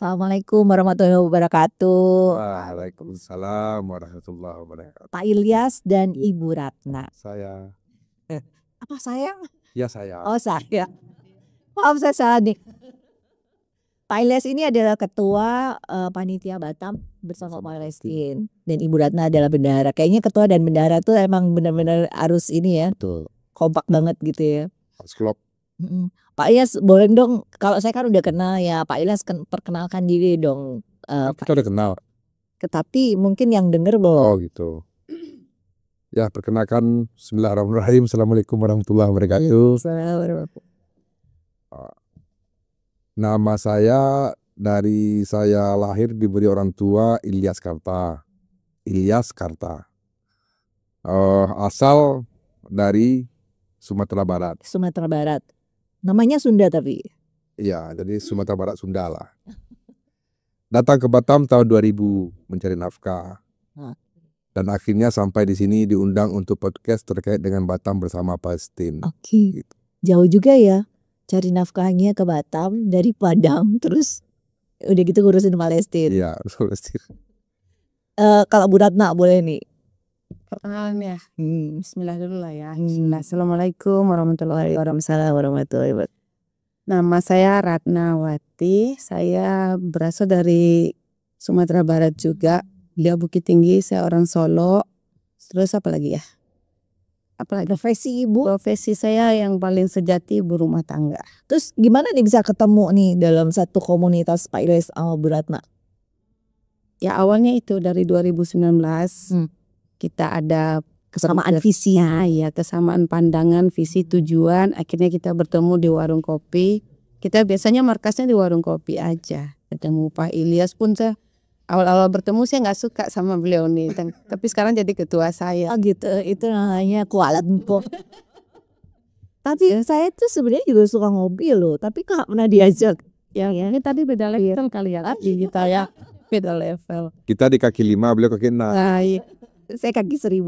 Assalamualaikum warahmatullahi wabarakatuh. Waalaikumsalam warahmatullahi wabarakatuh. Pak Ilyas dan Ibu Ratna. Saya. Apa sayang? Ya saya. Oh saya. Maaf saya salah nih. Pak Ilyas ini adalah ketua panitia Batam bersama Pak Lestin dan Ibu Ratna adalah bendahara. Kayaknya ketua dan bendahara tuh emang benar-benar harus ini ya. Betul. Kompak banget gitu ya. Harus klop. Pak Ilyas boleh dong, kalau saya kan udah kenal ya, Pak Ilyas perkenalkan diri dong. Kita udah kenal. Tapi mungkin yang denger belum. Oh gitu. Ya perkenalkan, bismillahirrahmanirrahim. Assalamualaikum warahmatullahi wabarakatuh. Nama saya dari saya lahir diberi orang tua Ilyas Karta. Ilyas Karta. Asal dari Sumatera Barat. Sumatera Barat. Namanya Sunda tapi. Iya, jadi Sumatera Barat Sunda lah. Datang ke Batam tahun 2000 mencari nafkah. Dan akhirnya sampai di sini diundang untuk podcast terkait dengan Batam bersama Palestin. Oke. Gitu. Jauh juga ya cari nafkahnya ke Batam dari Padang terus udah gitu ngurusin Palestina. Iya, Palestina. Kalau Bu Ratna boleh nih. Perkenalan ya. Bismillah dulu lah ya. Assalamualaikum warahmatullahi wabarakatuh. Nama saya Ratnawati. Saya berasal dari Sumatera Barat juga. Beliau Bukit Tinggi, saya orang Solo. Terus apa lagi ya? Apalagi profesi Ibu? Profesi saya yang paling sejati ibu rumah tangga. Terus gimana nih bisa ketemu nih dalam satu komunitas Pak Ilyas sama Bu Ratna? Ya awalnya itu dari 2019 kita ada kesamaan visi. Ya kesamaan pandangan, visi, tujuan. Akhirnya kita bertemu di warung kopi. Kita biasanya markasnya di warung kopi aja. Ketemu Pak Ilyas pun saya awal-awal bertemu saya nggak suka sama beliau nih, tapi sekarang jadi ketua saya. Oh gitu, itu namanya kualat empuk. Tapi saya tuh sebenarnya juga suka ngopi loh, tapi nggak pernah diajak. Yang ini tadi beda level kali ya, kita ya beda level. Kita di kaki 5, beliau kaki 6. Nah, iya. Saya kaki 1000,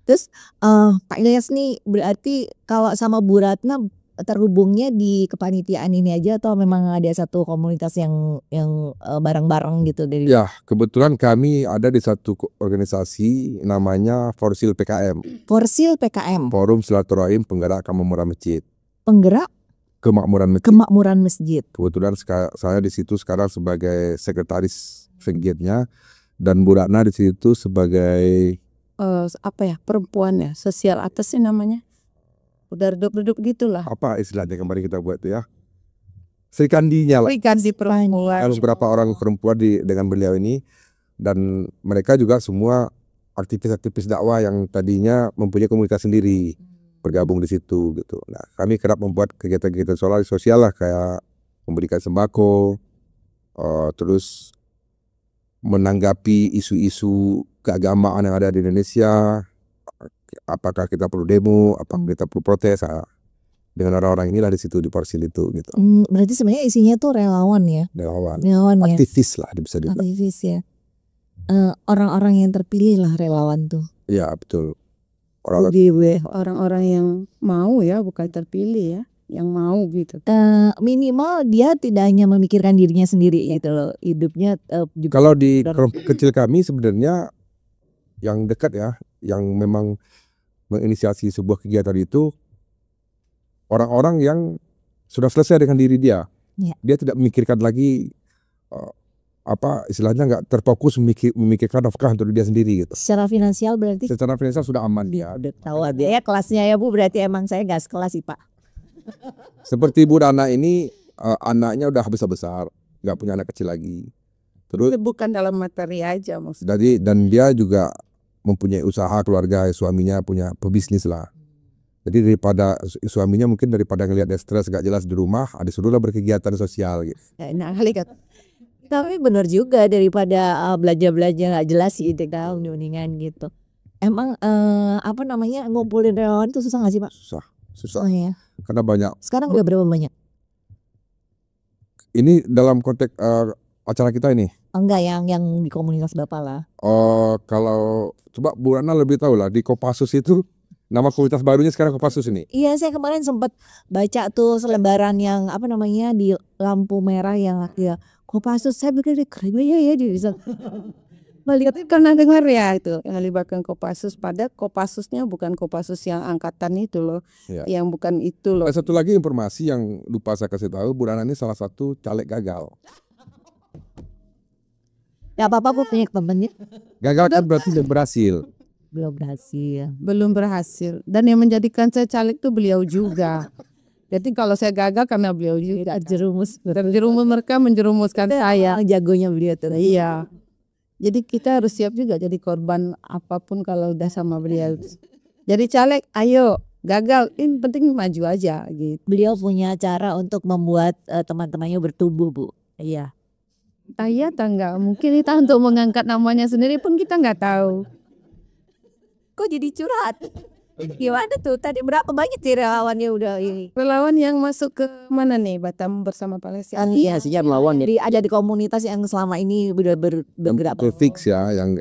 Terus Pak Ilyas nih berarti kalau sama Bu Ratna terhubungnya di kepanitiaan ini aja atau memang ada satu komunitas yang bareng-bareng gitu dari? Ya, kebetulan kami ada di satu organisasi namanya Forsil PKM. Forsil PKM. Forum Silaturahim Penggerak Kemakmuran Masjid. Penggerak Kemakmuran Masjid. Kebetulan saya di situ sekarang sebagai sekretaris Fengitnya dan Bu Ratna di situ sebagai perempuan ya, sosial atas sih namanya. Udah redup-redup gitulah. Apa istilahnya kemarin kita buat itu ya? Serikandinya lah. Serikandi perempuan. Ada beberapa orang perempuan dengan beliau ini dan mereka juga semua aktivis-aktivis dakwah yang tadinya mempunyai komunitas sendiri bergabung di situ gitu. Nah, kami kerap membuat kegiatan-kegiatan sosial lah kayak memberikan sembako, terus menanggapi isu-isu keagamaan yang ada di Indonesia. Apakah kita perlu demo, apakah kita perlu protes, dengan orang-orang inilah di situ di Forsil itu gitu. Berarti sebenarnya isinya tuh relawan ya? Relawan ya? Aktivis lah bisa dibilang. Aktivis ya. Orang-orang yang terpilih lah relawan tuh. Iya betul. Orang-orang yang mau ya, bukan terpilih ya, yang mau gitu. Minimal dia tidak hanya memikirkan dirinya sendiri gitu loh, hidupnya juga. Kalau di kelompok kecil kami sebenarnya yang dekat ya, yang memang menginisiasi sebuah kegiatan itu orang-orang yang sudah selesai dengan diri dia. Dia tidak memikirkan lagi istilahnya nggak terfokus memikirkan nafkah untuk dia sendiri gitu. Secara finansial berarti? Secara finansial sudah aman dia. Udah tahu dia ya kelasnya ya Bu, berarti emang saya nggak sekelas sih Pak. Seperti Bu Ratna ini anaknya udah besar, nggak punya anak kecil lagi. Terus bukan dalam materi aja maksudnya. Dan dia juga mempunyai usaha keluarga, suaminya punya pebisnis lah. Jadi daripada suaminya mungkin daripada ngelihat dia stres gak jelas di rumah, disuruhlah berkegiatan sosial gitu. Nah kali kan. Tapi benar juga daripada belanja-belanja gak jelas sih tahu mendingan gitu. Emang ngumpulin relawan itu susah gak sih Pak? Susah. Oh, iya. Karena banyak. Sekarang udah berapa banyak? Ini dalam konteks acara kita ini. Enggak yang di komunitas Bapak lah. Kalau coba Bu Ratna lebih tahu lah di Kopassus itu Nama komunitas barunya sekarang Kopassus ini. Iya, saya kemarin sempat baca tuh selebaran yang apa namanya di lampu merah yang ya Kopassus. Saya pikir keren ya dia bisa. Melihat karena dengar ya itu yang melibatkan Kopassus, pada Kopassusnya bukan Kopassus yang angkatan itu loh, Ya. yang bukan itu loh. Ada satu lagi informasi yang lupa saya kasih tahu, Bu Rana ini salah satu caleg gagal. Ya apa-apa Bu punya temennya Gagal kan berarti belum berhasil. belum berhasil. Belum berhasil, dan yang menjadikan saya caleg itu beliau juga. Jadi kalau saya gagal karena beliau juga terjerumus mereka menjerumuskan saya. Jagonya beliau tuh. Iya. Jadi kita harus siap juga jadi korban apapun kalau udah sama beliau. Jadi caleg, ayo gagal, ini penting maju aja gitu. Beliau punya cara untuk membuat teman-temannya bertumbuh Bu. Iya. Iya tangga, mungkin kita untuk mengangkat namanya sendiri pun kita nggak tahu. Kok jadi curhat? Gimana tuh? Tadi berapa banyak sih relawannya udah ini? Relawan yang masuk ke mana nih Batam bersama Palestina? Iya, sejak melawan. Jadi ada di komunitas yang selama ini udah bergerak. Fix ya, yang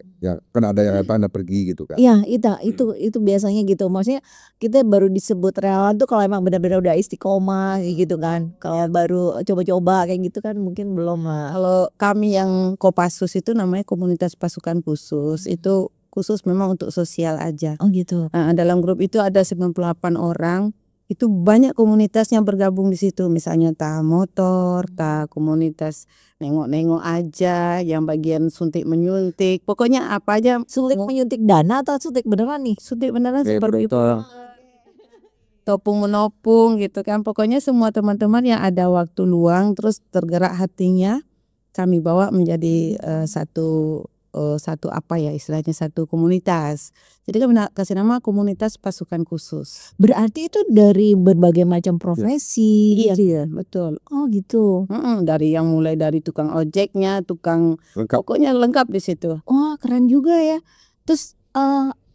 kan ada yang ada pergi gitu kan. Iya, itu biasanya gitu. Maksudnya kita baru disebut relawan tuh kalau emang benar-benar udah istiqomah gitu kan. Kalau baru coba-coba kayak gitu kan mungkin belum lah. Kalau kami yang Kopassus itu namanya komunitas pasukan khusus, itu khusus memang untuk sosial aja. Oh gitu. Nah, dalam grup itu ada 98 orang. Itu banyak komunitas yang bergabung di situ. Misalnya motor, komunitas nengok-nengok aja, yang bagian suntik menyuntik. Pokoknya apa aja. Suntik menyuntik dana atau suntik beneran nih? Suntik beneran seperti itu. Topung menopung gitu kan. Pokoknya semua teman-teman yang ada waktu luang terus tergerak hatinya, kami bawa menjadi satu apa ya istilahnya, satu komunitas. Jadi kami kasih nama komunitas pasukan khusus. Berarti itu dari berbagai macam profesi. Iya, betul. Oh gitu. Dari yang mulai dari tukang ojeknya, tukang Lengkap. pokoknya lengkap di situ. Wah keren juga ya. Terus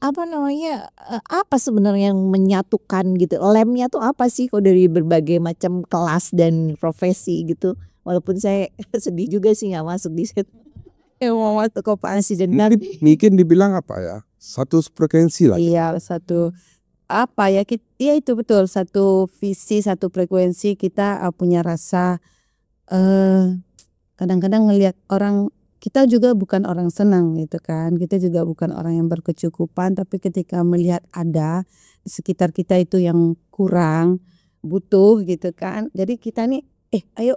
apa namanya? Apa sebenarnya yang menyatukan gitu? Lemnya tuh apa sih kok dari berbagai macam kelas dan profesi gitu? Walaupun saya sedih juga sih nggak masuk di situ. Mau masuk Kopassus dan Mungkin dibilang apa ya? Satu frekuensi lah. iya, satu apa ya, iya itu betul, satu visi, satu frekuensi. Kita punya rasa kadang-kadang ngelihat orang, kita juga bukan orang senang gitu kan, kita juga bukan orang yang berkecukupan, tapi ketika melihat ada di sekitar kita itu yang kurang, butuh gitu kan, jadi kita nih ayo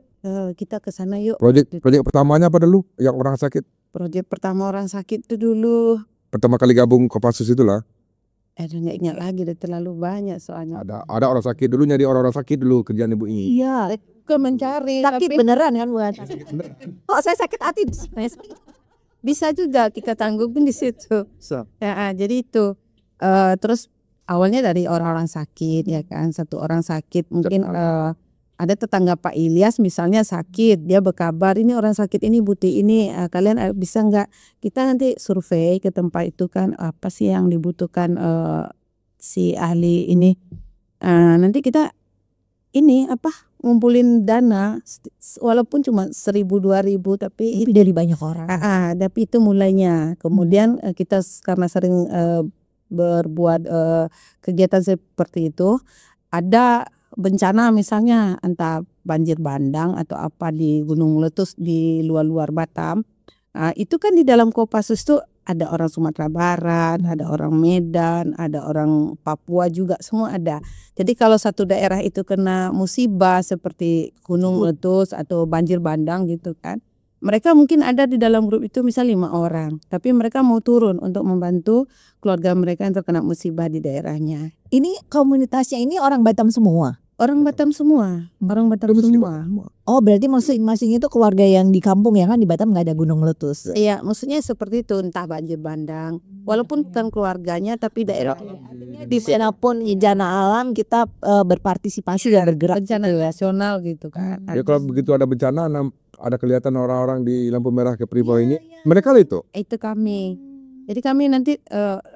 kita ke sana yuk. Proyek pertamanya apa dulu? Yang orang sakit? Proyek pertama orang sakit itu dulu. Pertama kali gabung Kopassus itulah. Nggak ingat lagi, udah terlalu banyak soalnya. Ada orang sakit dulu, nyari orang-orang sakit dulu kerjaan ibu ini. Iya. Ke mencari Sakit tapi beneran kan buat? Oh saya sakit hati. bisa juga kita tanggungin di situ. Ya, jadi itu terus awalnya dari orang-orang sakit ya kan, satu orang sakit mungkin ada tetangga Pak Ilyas misalnya sakit, dia berkabar ini orang sakit ini butuh ini, kalian bisa nggak, kita nanti survei ke tempat itu kan, apa sih yang dibutuhkan si ahli ini, nanti kita ini apa ngumpulin dana walaupun cuma 1.000-2.000 tapi Dari banyak orang. tapi itu mulainya. Kemudian kita karena sering berbuat kegiatan seperti itu, ada bencana misalnya entah banjir bandang atau apa di Gunung Meletus di luar-luar Batam, itu kan di dalam Kopassus tuh ada orang Sumatera Barat, ada orang Medan, ada orang Papua juga, semua ada. Jadi kalau satu daerah itu kena musibah seperti Gunung Meletus atau banjir bandang gitu kan, mereka mungkin ada di dalam grup itu misal 5 orang, tapi mereka mau turun untuk membantu keluarga mereka yang terkena musibah di daerahnya. Ini komunitasnya ini orang Batam semua? Orang Batam semua, orang Batam semua. Oh berarti masing-masing itu keluarga yang di kampung ya kan, di Batam nggak ada gunung meletus. Iya, maksudnya seperti itu, entah banjir bandang, walaupun bukan keluarganya tapi daerah. Di sana pun bencana alam kita berpartisipasi dan bergerak. Bencana nasional gitu kan. Ya kalau begitu ada bencana, ada kelihatan orang-orang di lampu merah ke Pripau ini, mereka lah itu. Itu kami. Jadi kami nanti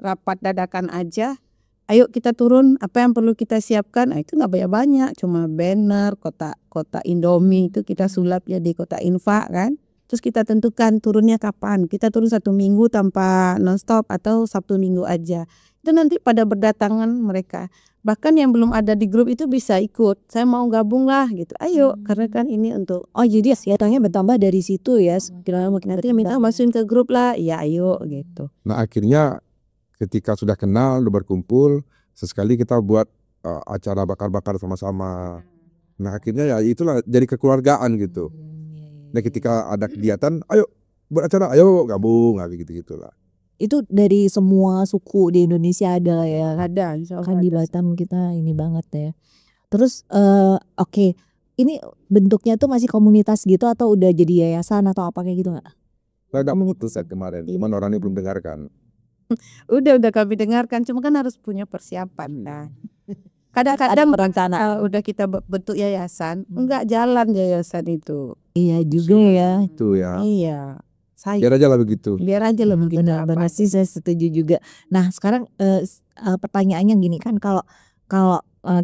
rapat dadakan aja. Ayo kita turun, apa yang perlu kita siapkan? Itu nggak banyak, cuma banner, kotak Indomie itu kita sulap jadi kotak infak kan. Terus kita tentukan turunnya kapan. Kita turun 1 minggu tanpa nonstop atau Sabtu Minggu aja. itu nanti pada berdatangan mereka. Bahkan yang belum ada di grup itu bisa ikut. Saya mau gabung lah gitu. Ayo, karena kan ini untuk Oh jadi datangnya bertambah dari situ ya. Kira nanti minta masukin ke grup lah. Ya ayo gitu. Nah akhirnya ketika sudah kenal, udah berkumpul, sesekali kita buat acara bakar-bakar sama-sama. Nah akhirnya ya itulah jadi kekeluargaan gitu. Nah ketika ada kegiatan, ayo buat acara, ayo gabung, gitu-gitulah. Itu dari semua suku di Indonesia ada ya. Ada, insya Allah Kan di ada. Batam kita ini banget ya. Terus oke, ini bentuknya tuh masih komunitas gitu atau udah jadi yayasan atau apa kayak gitu nggak? Saya udah memutus saat kemarin, cuman orangnya belum dengarkan. Udah kami dengarkan, cuma kan harus punya persiapan lah. Kadang-kadang Berencana. udah kita bentuk yayasan, enggak jalan yayasan itu. Iya juga ya. Itu ya. Iya. Biar aja lah begitu. Biar aja lah begitu. Benar-benar sih saya setuju juga. Nah sekarang pertanyaannya gini kan, kalau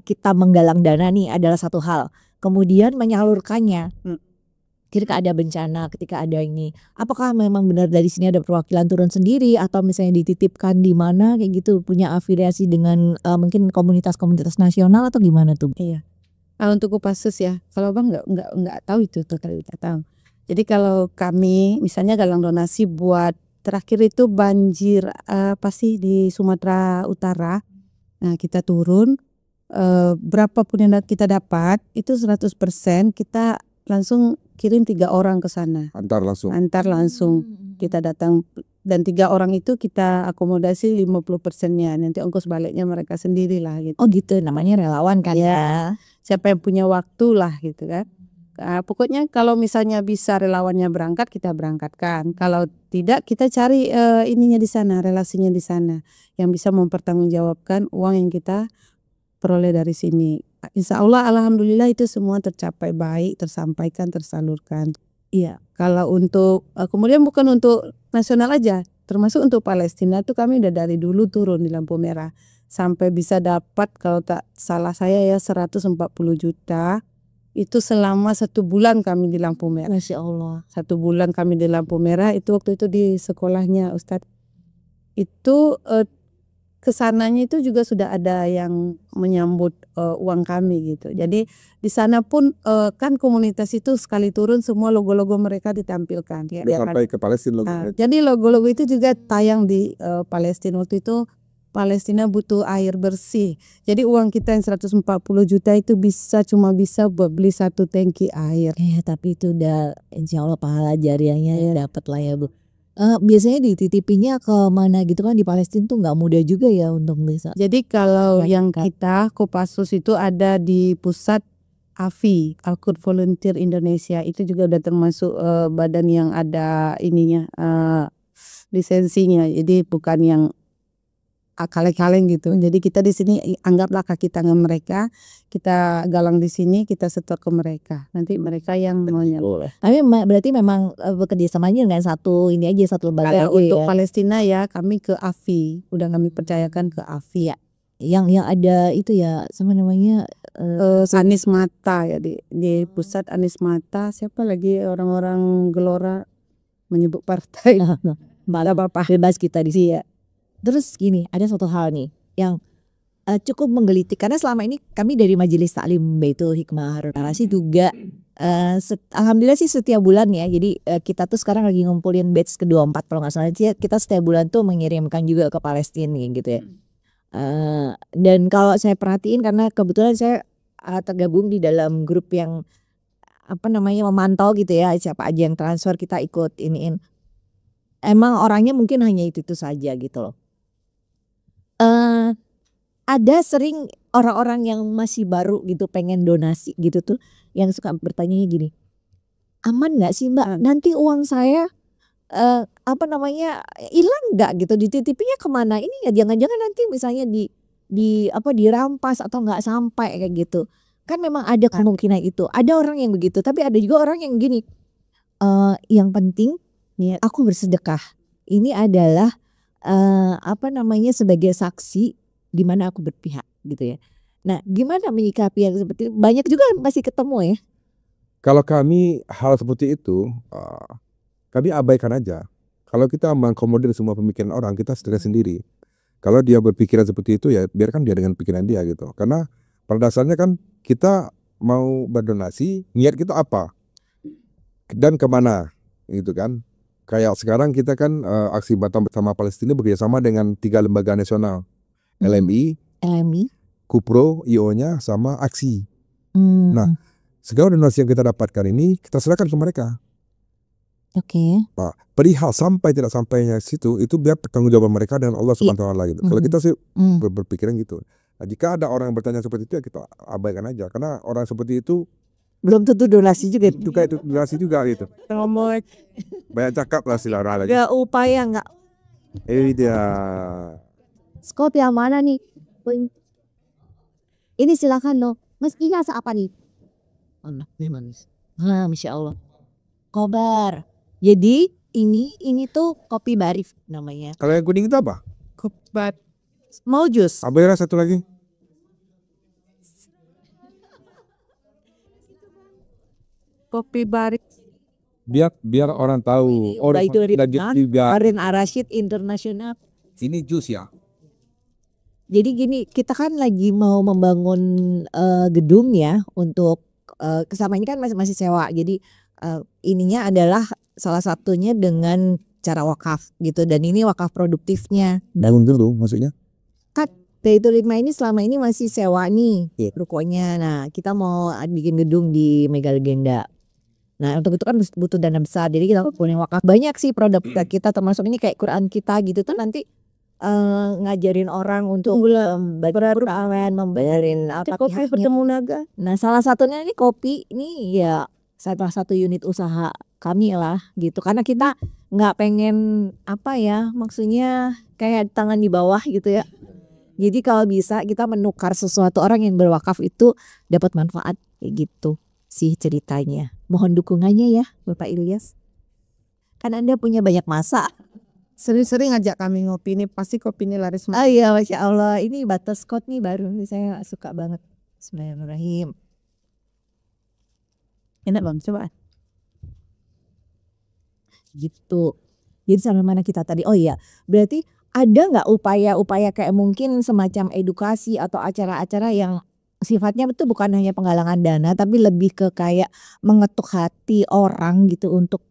kita menggalang dana nih adalah satu hal, kemudian menyalurkannya ketika ada bencana, ketika ada ini, apakah memang benar dari sini ada perwakilan turun sendiri atau misalnya dititipkan di mana kayak gitu, punya afiliasi dengan mungkin komunitas-komunitas nasional atau gimana tuh? Iya. Untuk Kopassus ya, kalau Bang nggak tahu itu tuh, kalau tidak tahu. Jadi kalau kami misalnya galang donasi buat terakhir itu banjir pasti di Sumatera Utara. Nah, kita turun berapapun yang kita dapat itu 100% kita langsung kirim 3 orang ke sana. Antar langsung. Kita datang dan 3 orang itu kita akomodasi 50%-nya. Nanti ongkos baliknya mereka sendiri lah gitu. Oh gitu, namanya relawan kan ya. Siapa yang punya waktu lah gitu kan. Pokoknya kalau misalnya bisa relawannya berangkat, kita berangkatkan. Kalau tidak, kita cari ininya di sana, relasinya di sana yang bisa mempertanggungjawabkan uang yang kita peroleh dari sini. Insya Allah, alhamdulillah itu semua tercapai baik, tersampaikan, tersalurkan. Iya. Kalau untuk kemudian bukan untuk nasional aja, termasuk untuk Palestina tuh kami udah dari dulu turun di lampu merah sampai bisa dapat, kalau tak salah saya ya, 140 juta. Itu selama 1 bulan kami di lampu merah. Masya Allah. 1 bulan kami di lampu merah itu waktu itu di sekolahnya Ustadz. Itu kesananya itu juga sudah ada yang menyambut uang kami gitu. Jadi di sana pun kan komunitas itu sekali turun semua logo-logo mereka ditampilkan. Sampai ke Palestina. Jadi logo-logo itu juga tayang di Palestina. Waktu itu Palestina butuh air bersih. Jadi uang kita yang 140 juta itu cuma bisa buat beli 1 tangki air. Tapi itu udah insya Allah pahala jariahnya dapat lah ya Bu. Biasanya dititipinya ke mana gitu kan, di Palestina tuh nggak mudah juga ya untuk bisa. Jadi kalau yang kita Kopassus itu ada di pusat AVI, Al-Quds Volunteer Indonesia, itu juga udah termasuk badan yang ada ininya lisensinya. Jadi bukan yang kaleng-kaleng gitu. Jadi kita di sini anggaplah kaki tangan mereka, kita galang di sini, kita setor ke mereka. Nanti mereka yang menyalur. Tapi berarti memang bekerja samanya dengan satu lembaga. Untuk Palestina ya kami ke AVI, udah kami percayakan ke AVI. Ya. Yang ada itu ya, sama namanya Anies Mata ya, di pusat Anies Mata. Siapa lagi orang-orang Gelora menyebut partai. Malah Bapak bebas kita di sini ya. Terus gini, ada satu hal nih yang cukup menggelitik, karena selama ini kami dari Majelis Taklim Baitul Hikmah Harun Al-Rashid juga alhamdulillah sih setiap bulan ya. Jadi kita tuh sekarang lagi ngumpulin batch ke-24 kalau nggak salah, kita setiap bulan tuh mengirimkan juga ke Palestina gitu ya. Dan kalau saya perhatiin, karena kebetulan saya tergabung di dalam grup yang memantau gitu ya, siapa aja yang transfer kita ikut iniin. Emang orangnya mungkin hanya itu saja gitu loh. Ada sering orang-orang yang masih baru gitu pengen donasi gitu tuh, yang suka bertanya gini, aman nggak sih Mbak, nanti uang saya hilang nggak gitu, dititipinya kemana, ini ya jangan-jangan nanti misalnya dirampas atau nggak sampai kayak gitu. Kan memang ada kemungkinan itu, ada orang yang begitu, tapi ada juga orang yang gini, yang penting aku bersedekah, ini adalah sebagai saksi di mana aku berpihak gitu ya. Nah, gimana menyikapi yang seperti itu? Banyak juga masih ketemu ya. Kalau kami hal seperti itu, kami abaikan aja. Kalau kita mengakomodir semua pemikiran orang, kita stres sendiri. Kalau dia berpikiran seperti itu ya biarkan dia dengan pikiran dia gitu. Karena pada dasarnya kan kita mau berdonasi, niat kita apa dan kemana gitu kan. Kayak sekarang kita kan aksi Batam Bersama Palestina bekerjasama dengan 3 lembaga nasional, LMI, Kupro, IO-nya sama Aksi. Nah, segala donasi yang kita dapatkan ini kita serahkan ke mereka. Oke. Nah, perihal sampai tidak sampainya situ itu biar pertanggungjawaban mereka dengan Allah Subhanahu wa taala gitu. Kalau kita sih berpikiran gitu. Nah, jika ada orang yang bertanya seperti itu ya kita abaikan aja karena orang seperti itu Belum tentu donasi juga. itu donasi juga gitu. Ngomong Banyak cakap lah silara lagi. Gak upaya nggak. Ini dia. Skop yang mana nih? Ini silakan loh. Meski rasa apa nih? Masya Allah. Kobar. Jadi ini tuh kopi barif namanya. Kalau yang kuning itu apa? kobat Mau jus? Abera satu lagi. kopi barik. Biar orang tahu. Udah itu dari juga. Arin Arasyid Internasional. Ini jus ya. Jadi gini, kita kan lagi mau membangun gedung ya untuk sama ini kan masih sewa. Jadi ininya adalah salah satunya dengan cara wakaf gitu dan ini wakaf produktifnya. Bangun dulu maksudnya? Kan Baitul Hikmah ini selama ini masih sewa nih rukonya. Nah, kita mau bikin gedung di Mega Legenda. Nah, untuk itu kan butuh dana besar. Jadi kita punya wakaf. Banyak sih produk kita termasuk ini kayak Quran kita gitu tuh nanti ngajarin orang untuk berperan, membayarin apa Kopi bertemu naga. Nah, salah satunya ini kopi ini ya salah satu unit usaha kami lah gitu. Karena kita nggak pengen apa ya, maksudnya kayak tangan di bawah gitu ya. Jadi kalau bisa kita menukar sesuatu orang yang berwakaf itu dapat manfaat kayak gitu sih ceritanya. Mohon dukungannya ya Bapak Ilyas. Kan Anda punya banyak masa. Sering-sering ngajak kami ngopi ini pasti kopi ini laris. Oh iya Masya Allah. Ini butterscotch nih baru nih saya suka banget. Bismillahirrahmanirrahim. Enak bang, coba. Gitu. Jadi sampai mana kita tadi? Oh iya, berarti ada nggak upaya-upaya kayak mungkin semacam edukasi atau acara-acara yang sifatnya itu bukan hanya penggalangan dana tapi lebih ke kayak mengetuk hati orang gitu untuk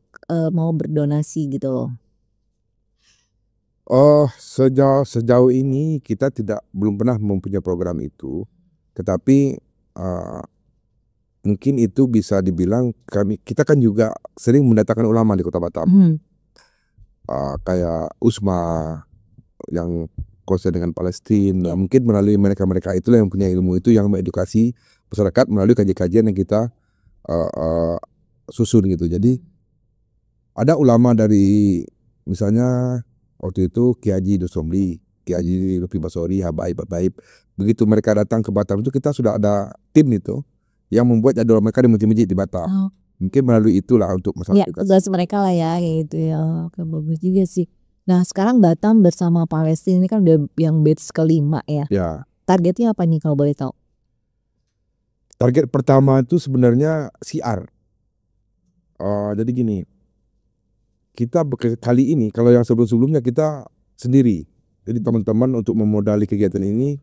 mau berdonasi gitu loh. Oh, sejauh ini kita belum pernah mempunyai program itu, tetapi mungkin itu bisa dibilang kita kan juga sering mendatangkan ulama di Kota Batam, kayak USMA yang konsen dengan Palestina, mungkin melalui mereka itulah yang punya ilmu itu yang mengedukasi masyarakat melalui kajian-kajian yang kita susun gitu. Jadi ada ulama dari misalnya waktu itu Kiai Haji Dosomli, Kiai Haji Lutfi Basori, Habaib. Begitu mereka datang ke Batam itu kita sudah ada tim itu yang membuat jadwal mereka di masjid-masjid di Batam. Mungkin melalui itulah untuk masalah. Ya, tugas mereka lah ya kayak gitu ya. Oke, bagus juga sih. Nah, sekarang Batam Bersama Palestina ini kan udah yang batch kelima ya. Ya. Targetnya apa nih kalau boleh tahu? Target pertama itu sebenarnya siar. Jadi gini. Kita kali ini kalau yang sebelum-sebelumnya kita sendiri. Jadi teman-teman untuk memodali kegiatan ini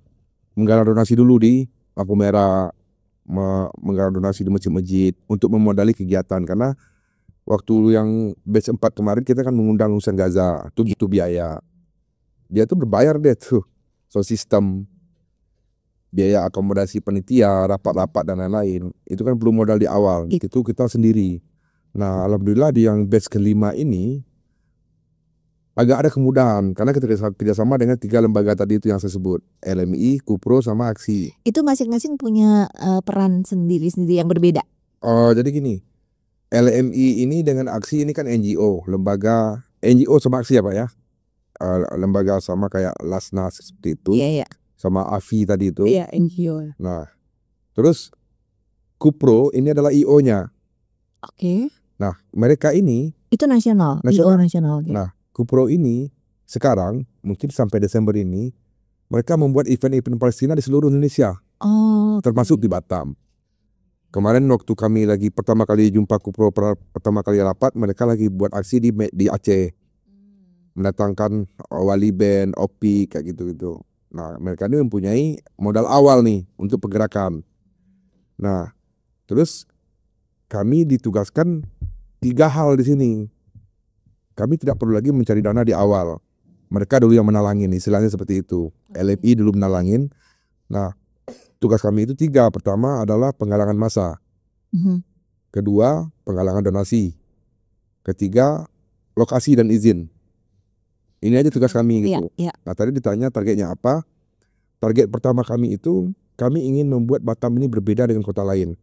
menggalang donasi dulu di lampu merah, menggalang donasi di masjid-masjid untuk memodali kegiatan karena waktu yang batch 4 kemarin kita kan mengundang Husain Gaza, itu biaya. Dia tuh berbayar deh tuh. So sistem biaya akomodasi panitia, rapat-rapat dan lain-lain. Itu kan belum modal di awal. Itu kita sendiri. Nah, alhamdulillah di yang batch kelima ini agak ada kemudahan karena kita kerjasama dengan 3 lembaga tadi itu yang saya sebut, LMI, Kupro sama Aksi. Itu masing-masing punya peran sendiri-sendiri yang berbeda. Jadi gini, LMI ini dengan Aksi ini kan NGO, lembaga NGO sama Aksi apa ya? Lembaga sama kayak Lasnas seperti itu, sama AFI tadi itu. Iya, NGO. Nah, terus Kupro ini adalah IO-nya. Oke. Nah, mereka ini itu nasional. IO nasional. Nah, Kupro ini sekarang mungkin sampai Desember ini mereka membuat event-event Palestina di seluruh Indonesia, termasuk di Batam. Kemarin waktu kami lagi pertama kali jumpa Kupro pertama kali rapat, mereka lagi buat aksi di Aceh. mendatangkan wali band, OPI kayak gitu-gitu. Nah, mereka ini mempunyai modal awal nih untuk pergerakan. Nah, terus kami ditugaskan 3 hal di sini. Kami tidak perlu lagi mencari dana di awal. Mereka dulu yang menalangin, istilahnya seperti itu. LMI dulu menalangin. Nah, tugas kami itu 3. Pertama adalah penggalangan massa. Kedua, penggalangan donasi. Ketiga, lokasi dan izin. Ini aja tugas kami gitu. Nah, tadi ditanya targetnya apa. Target pertama kami itu, kami ingin membuat Batam ini berbeda dengan kota lain.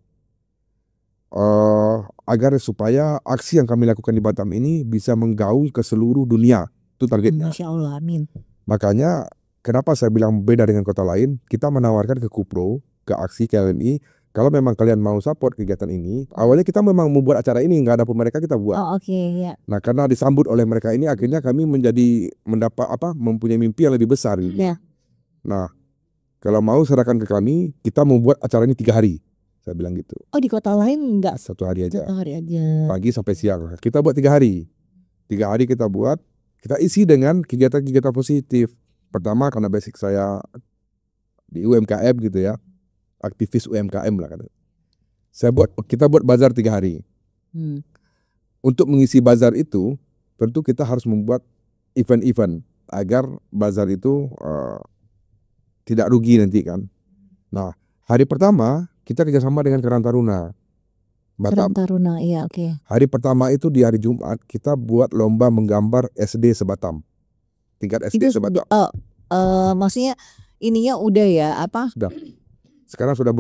Agar supaya aksi yang kami lakukan di Batam ini bisa menggaung ke seluruh dunia. Itu targetnya. Masya Allah, amin. Makanya kenapa saya bilang beda dengan kota lain, kita menawarkan ke Kupro, ke aksi KLMI, kalau memang kalian mau support kegiatan ini, awalnya kita memang membuat acara ini, nggak ada pun mereka kita buat. Ya. Nah, karena disambut oleh mereka ini, akhirnya kami mempunyai mimpi yang lebih besar. Ya. Nah, kalau mau serahkan ke kami, kita membuat acara ini 3 hari. Saya bilang gitu. Oh, di kota lain enggak? 1 hari aja. 1 hari aja. Pagi sampai siang. Kita buat 3 hari. 3 hari kita buat, kita isi dengan kegiatan-kegiatan positif. Pertama, karena basic saya di UMKM gitu ya. Aktivis UMKM lah kan. Kita buat bazar 3 hari. Untuk mengisi bazar itu, tentu kita harus membuat event-event agar bazar itu tidak rugi nanti kan. Nah, hari pertama kita kerjasama dengan Karang Taruna Batam. Karang Taruna, iya, oke. Hari pertama itu di hari Jumat kita buat lomba menggambar SD sebatam. Tingkat SD sebatam. Maksudnya ininya udah ya apa? Sudah. Sekarang sudah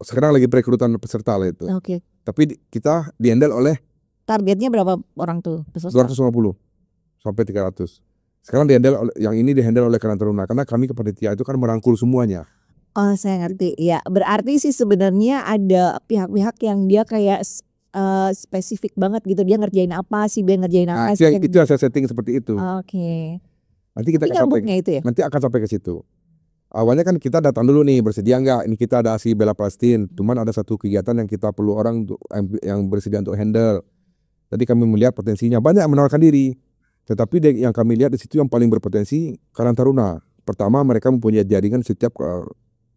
sekarang lagi perekrutan peserta lah itu. Oke. Tapi kita di-handle oleh targetnya berapa orang tuh? 250 sampai 300. Sekarang yang ini di-handle oleh Karang Taruna karena kami kepanitiaan itu kan merangkul semuanya. Oh, saya ngerti. Ya, berarti sih sebenarnya ada pihak-pihak yang dia kayak spesifik banget gitu. Dia ngerjain apa sih, dia ngerjain apa sih. Itu yang saya setting seperti itu. Oke. Nanti kita itu ya? Nanti akan sampai ke situ. Awalnya kan kita datang dulu nih, bersedia enggak? Ini kita ada aksi bela Palestina. Cuman ada satu kegiatan yang kita perlu orang yang bersedia untuk handle. Tadi kami melihat potensinya, banyak yang menawarkan diri. Tetapi yang kami lihat di situ yang paling berpotensi Karang Taruna. Pertama, mereka mempunyai jaringan setiap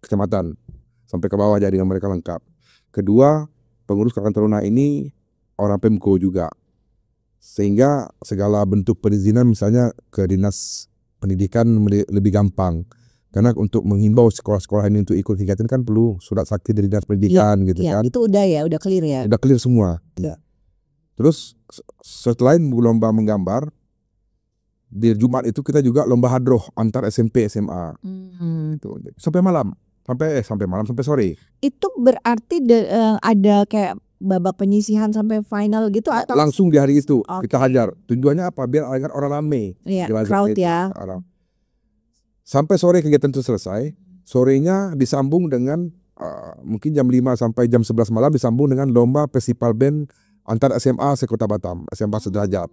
kecamatan sampai ke bawah, jaringan mereka lengkap. Kedua, pengurus Karang Taruna ini orang Pemko juga. Sehingga segala bentuk perizinan misalnya ke Dinas Pendidikan lebih gampang. Karena untuk menghimbau sekolah-sekolah ini untuk ikut kegiatan kan perlu surat sakti dari Dinas Pendidikan gitu kan. Itu udah ya, udah clear ya. Udah clear semua. Ya. Terus setelah lomba menggambar, di Jumat itu kita juga lomba hadroh antar SMP SMA. Gitu. Sampai malam, sampai sore. Itu berarti ada kayak babak penyisihan sampai final gitu atau langsung di hari itu kita hajar. Tujuannya apa? Biar agar orang rame. Iya, crowd ya. Sampai sore kegiatan itu selesai. Sorenya disambung dengan mungkin jam 5 sampai jam 11 malam disambung dengan lomba festival band antar SMA se-Kota Batam, SMA sederajat.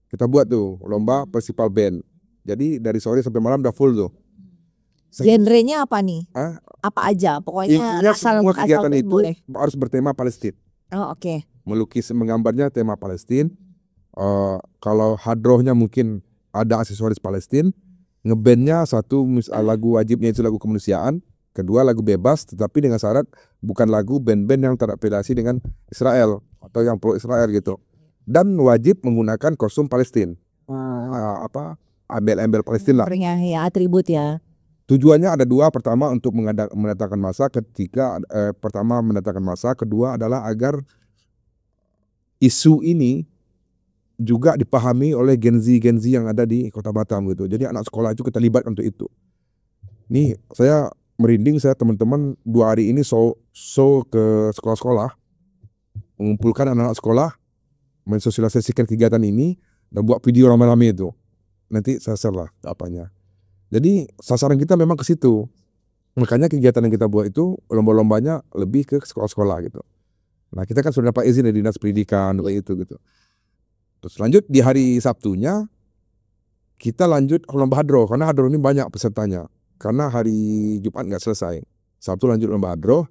Kita buat tuh lomba festival band. Jadi dari sore sampai malam udah full tuh. Genrenya apa nih? Apa aja? Pokoknya semua kegiatan itu boleh. harus bertema Palestina. Oh, oke. Melukis, menggambarnya tema Palestina. Kalau hadrohnya mungkin ada aksesoris Palestina. Ngebandnya satu lagu wajibnya itu lagu kemanusiaan. Kedua lagu bebas, tetapi dengan syarat bukan lagu band-band yang terafiliasi dengan Israel atau yang pro Israel gitu. Dan wajib menggunakan kostum Palestina. Embel-embel Palestina lah. Ya, atribut ya. Tujuannya ada 2. Pertama untuk mendatangkan massa. Kedua adalah agar isu ini juga dipahami oleh Gen Z yang ada di Kota Batam gitu. Jadi anak sekolah itu kita libatkan untuk itu. Nih saya merinding, saya teman-teman 2 hari ini show ke sekolah-sekolah, mengumpulkan anak-anak sekolah, mensosialisasikan kegiatan ini dan buat video rame-rame itu. Nanti saya share lah apanya. Jadi sasaran kita memang ke situ. Makanya kegiatan yang kita buat itu lomba-lombanya lebih ke sekolah-sekolah gitu. Nah kita kan sudah dapat izin dari Dinas Pendidikan kayak itu gitu. Terus lanjut di hari Sabtunya kita lanjut lomba hadroh karena hadroh ini banyak pesertanya. Karena hari Jumat nggak selesai. Sabtu lanjut lomba hadroh.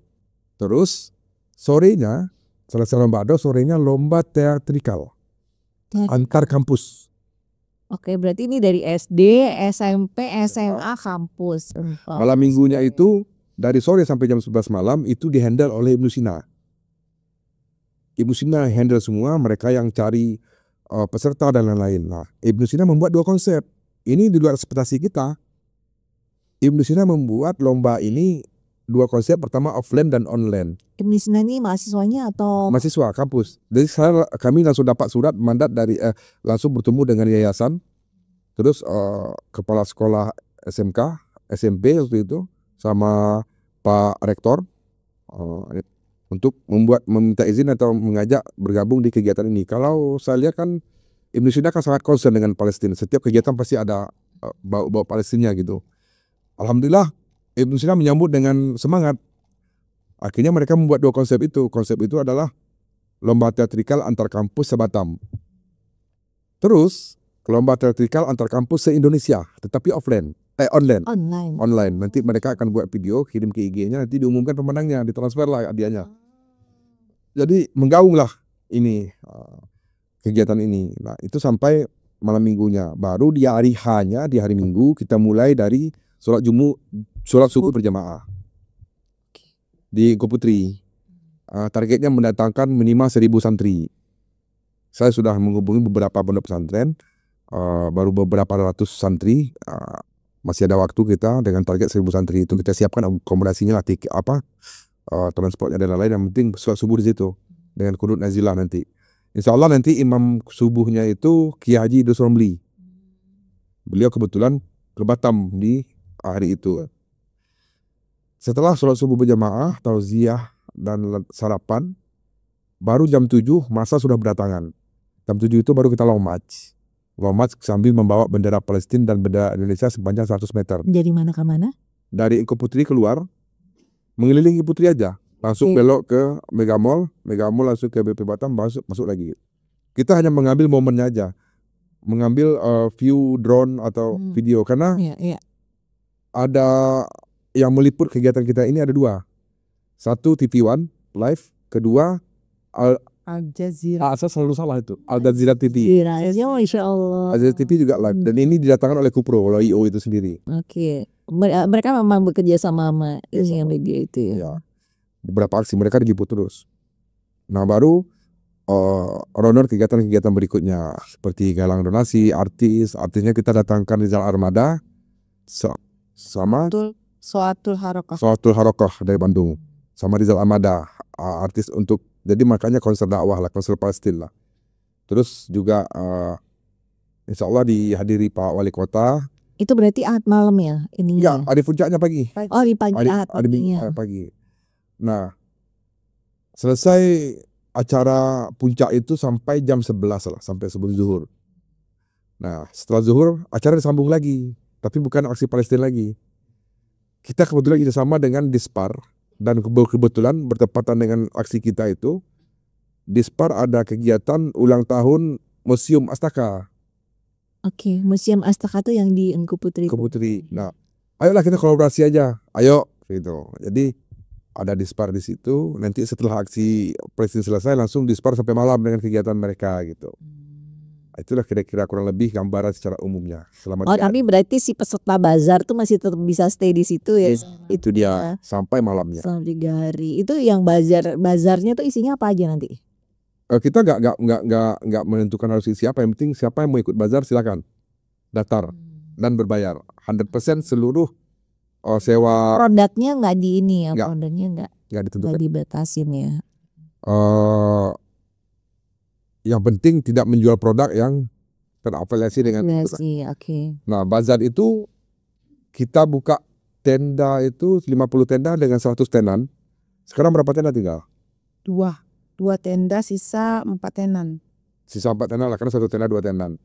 Terus sorenya selesai lomba hadroh, sorenya lomba teatrikal antar kampus. Oke, berarti ini dari SD, SMP, SMA, kampus. Malam minggunya itu dari sore sampai jam 11 malam itu dihandle oleh Ibnu Sina. Ibnu Sina handle semua, mereka yang cari peserta dan lain-lain. Nah, Ibnu Sina membuat 2 konsep. Ini di luar ekspektasi kita. Ibnu Sina membuat lomba ini 2 konsep, pertama offline dan online. Ibnu Sina ini mahasiswanya atau Mahasiswa kampus. Jadi kami langsung dapat surat mandat dari langsung bertemu dengan yayasan, terus kepala sekolah SMK, SMP waktu itu sama Pak Rektor untuk meminta izin atau mengajak bergabung di kegiatan ini. Kalau saya lihat kan Ibnu Sina kan sangat concern dengan Palestina. Setiap kegiatan pasti ada bau Palestina gitu. Alhamdulillah Ibnu Sina menyambut dengan semangat. Akhirnya mereka membuat 2 konsep itu. Konsep itu adalah lomba teatrikal antar kampus se-Batam. Terus lomba teatrikal antar kampus se-Indonesia, tetapi online. Online. Nanti mereka akan buat video, kirim ke IG-nya, nanti diumumkan pemenangnya, ditransfer lah hadiahnya. Jadi menggaunglah ini kegiatan ini. Nah, itu sampai malam minggunya. Baru di hari H-nya, di hari Minggu kita mulai dari sholat subuh berjamaah di Goputri. Targetnya mendatangkan minimal 1.000 santri. Saya sudah menghubungi beberapa pondok pesantren, baru beberapa ratus santri. Masih ada waktu kita dengan target 1.000 santri itu kita siapkan akomodasinya lah, transportnya dan lain-lain. Yang penting sholat subuh di situ dengan qunut nazilah nanti. Insya Allah nanti imam subuhnya itu Kiai Haji Idrus Romli. Beliau kebetulan ke Batam di hari itu. Setelah sholat subuh berjamaah, tauziah dan sarapan, baru jam 7 masa sudah berdatangan. Jam 7 itu baru kita long march. Long march sambil membawa bendera Palestina dan bendera Indonesia sepanjang 100 meter. dari mana ke mana? Dari Eko Putri keluar, mengelilingi Putri aja. Langsung belok ke Mega Mall langsung ke BP Batam, masuk lagi. Kita hanya mengambil momennya aja. Mengambil view drone atau video. Karena ada yang meliput kegiatan kita ini ada 2. Satu TV One live, kedua Al Jazeera. saya selalu salah itu, Al Jazeera TV. Masya Allah. Al Jazeera TV juga live dan ini didatangkan oleh Kupro, oleh IO itu sendiri. Oke. Mereka memang bekerja sama yang media itu ya. Ya. Beberapa aksi mereka diliput terus. Nah, baru runner kegiatan-kegiatan berikutnya seperti galang donasi, artisnya kita datangkan Rizal Armada sama Soatul Harokah dari Bandung sama Rizal Armada, artis untuk, jadi makanya konser dakwah lah, konser Palestina lah. Terus juga insya Allah dihadiri Pak Wali Kota. Itu berarti Ahad malam ya ini? Ya, hari puncaknya pagi. Oh, di pagi Ahad paginya. Pagi. Nah, selesai acara puncak itu sampai jam 11 lah, sampai sebelum zuhur. Nah, setelah zuhur acara disambung lagi, tapi bukan aksi Palestina lagi. Kita kebetulan kerjasama dengan Dispar, dan kebetulan bertepatan dengan aksi kita itu, Dispar ada kegiatan ulang tahun Museum Astaka. Oke, Museum Astaka itu yang di Eko Putri. Nah, ayolah kita kolaborasi aja, ayo gitu. Jadi ada Dispar di situ. Nanti setelah aksi Palestina selesai langsung Dispar sampai malam dengan kegiatan mereka gitu. Itulah kira-kira kurang lebih gambaran secara umumnya. Tapi berarti si peserta bazar tuh masih tetap bisa stay di situ ya? Itu dia sampai malamnya. Sampai 3 hari. Itu yang bazarnya tuh isinya apa aja nanti? Kita nggak menentukan harus siapa. Yang penting siapa yang mau ikut bazar silakan daftar dan berbayar. 100% seluruh sewa. Produknya nggak di ini ya? Produknya nggak ditentukan. Nggak dibatasin ya? Yang penting tidak menjual produk yang terafiliasi dengan. Okay. Nah, bazar itu kita buka tenda itu 50 tenda dengan 100 tenan. Sekarang berapa tenda tinggal? 2 tenda, sisa 4 tenan. Sisa 4 tenan lah, karena 1 tenda 2 tenan.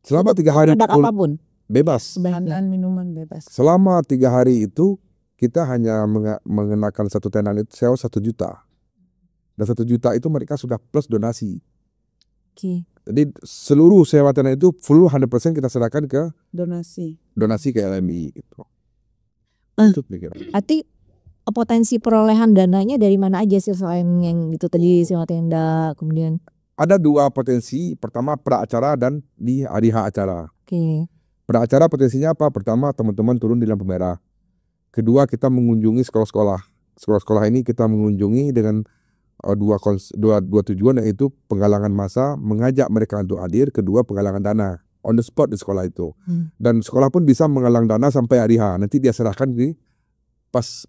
Selama 3 hari produk apapun bebas. Makanan, minuman bebas. Selama 3 hari itu kita hanya mengenakan 1 tenan itu sewa 1 juta. Dan 1 juta itu mereka sudah plus donasi. Jadi seluruh sewa tenan itu full 100% kita serahkan ke donasi ke LMI gitu. Berarti potensi perolehan dananya dari mana aja sih selain yang itu tadi sewa tenda, kemudian ada 2 potensi. Pertama pra-acara dan di hari H acara. Oke. Pra-acara potensinya apa? Pertama teman-teman turun di lampu merah. Kedua kita mengunjungi sekolah-sekolah. Sekolah-sekolah ini kita mengunjungi dengan dua tujuan, yaitu penggalangan massa, mengajak mereka untuk hadir. Kedua penggalangan dana on the spot di sekolah itu. Dan sekolah pun bisa menggalang dana sampai hari H. Nanti dia serahkan di pas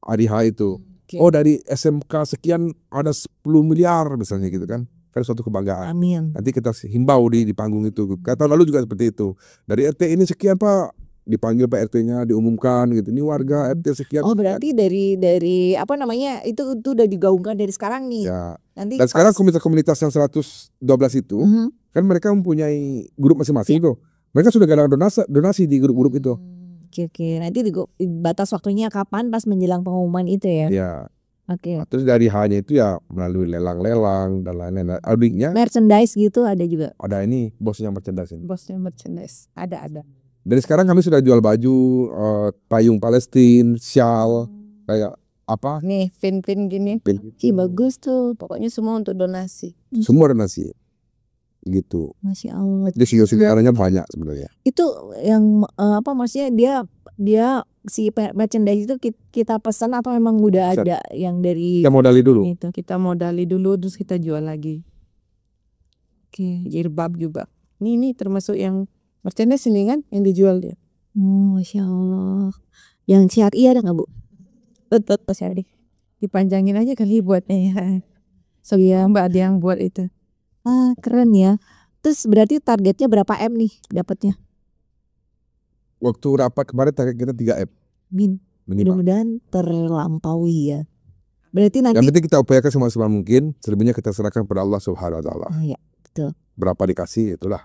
hari H itu. Oke. Oh dari SMK sekian ada 10 miliar misalnya gitu kan. Kan suatu kebanggaan. Amin. Nanti kita himbau di panggung itu. Kata lalu juga seperti itu. Dari RT ini sekian Pak, dipanggil Pak RT-nya, diumumkan gitu. Ini warga RT sekian. Oh berarti dari apa namanya itu udah digaungkan dari sekarang nih. Ya. Nanti Dan sekarang komunitas yang 112 itu kan mereka mempunyai grup masing-masing tuh. Mereka sudah galang donasi di grup-grup itu. Oke. Nanti batas waktunya kapan pas menjelang pengumuman itu ya. Ya. Oke. Terus dari H-nya itu ya melalui lelang-lelang dan lain-lain. Auditnya Merchandise gitu ada juga. ada ini bosnya merchandise ini. Bosnya merchandise. Ada. Dari sekarang kami sudah jual baju, payung Palestina, shawl, kayak apa? Nih, pin-pin gini. Pin. Ih bagus tuh. Pokoknya semua untuk donasi. Semua donasi. Gitu. Masya Allah. Jadi sinyal-sinyalnya banyak sebenarnya. Itu yang apa maksudnya dia si merchandise itu kita pesan atau memang udah Pesan. ada yang dari Kita modali dulu. itu. Kita modali dulu terus kita jual lagi. Oke. Jilbab juga. Ini termasuk yang merchandise ini kan yang dijual dia. Masya Allah. Yang syari ada nggak Bu? Betul syari. Dipanjangin aja kali buatnya ya. So ya Mbak ada yang buat itu. Ah keren ya. Terus berarti targetnya berapa M nih dapatnya? Waktu rapat kemarin target kita 3M minimal. Mudah-mudahan terlampaui ya. Berarti nanti. Yang penting kita upayakan semaksimal mungkin. Selebihnya kita serahkan pada Allah Subhanahu Wa Taala. Iya betul. Berapa dikasih itulah.